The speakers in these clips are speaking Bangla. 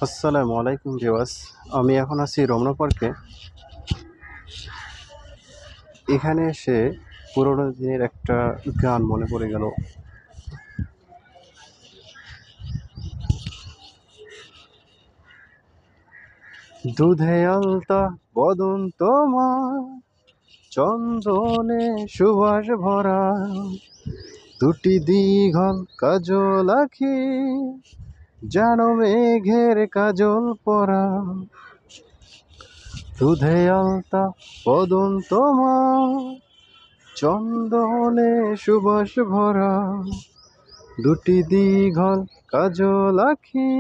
আসসালামু আলাইকুম ভিউয়ার্স। আমি এখন আছি রমনা পার্কে। এখানে এসে পুরোনো দিনের একটা গান মনে পড়ে গেল। দুধে আলতা বদন তোমার, চন্দনে সুবাস ভরা, দুটি দীঘল কাজল আঁখি, যেন মেঘের কাজল পরা। দুধে আলতা বদন তোমার, চন্দনে সুবাস ভরা, দুটি দীঘল কাজল আঁখি,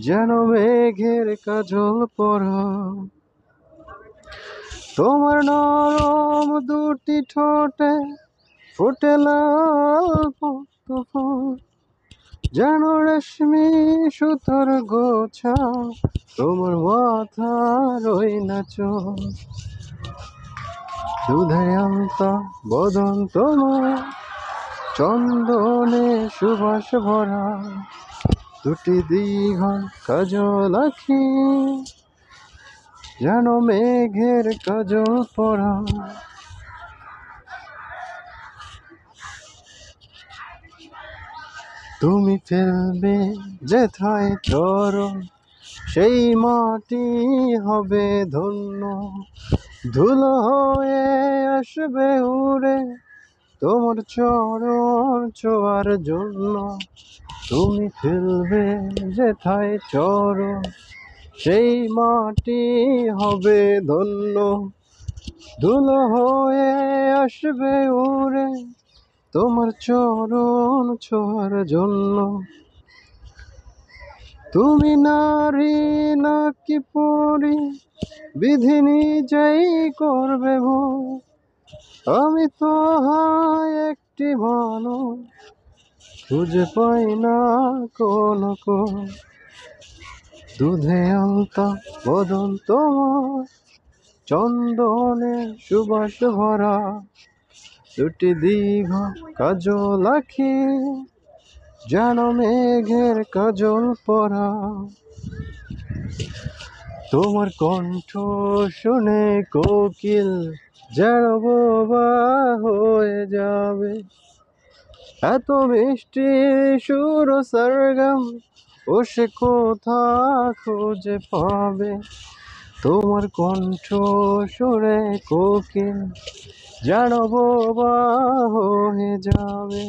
যেন মেঘের কাজল পরা। তোমার নরম দুটি ঠোঁটে ফোটে লাল পদ্ম ফুল, যেন রেশমি সুতোর গোছা, তোমার মাথার ওই নাচল। দুধে আলতা বদন তোমার, চন্দনে সুবাস ভরা, দুটি দীঘল কাজল আঁখি, যেন মেঘের কাজল পরা। তুমি ফেলবে যেথায় চরণ, সেই মাটি হবে ধন্য, ধুলো হয়ে আসবে উড়ে তোমার চরণ ছোঁয়ার জন্য। তুমি ফেলবে যেথায় চরণ, সেই মাটি হবে ধন্য, ধুলো হয়ে আসবে উড়ে তোমার চরণ ছোঁয়ার জন্য। তুমি নারী নাকি পরি, বিধি নিজেই করবে ভুল, আমি তো হয় একটি মানুষ, খুঁজে পাই না কোনো কোন। দুধে আলতা বদন তোমার, চন্দনে সুবাস ভরা, দুটি দীঘল কাজল আঁখি, যেন মেঘের কাজল পরা। তোমার কণ্ঠ শুনে কোকিল যেন বোবা হয়ে যাবে, এত মিষ্টি সুর সরগম ও সে কোথা খুঁজে পাবে। তোমার কণ্ঠ শুনে কোকিল যেন বোবা হয়ে যাবে।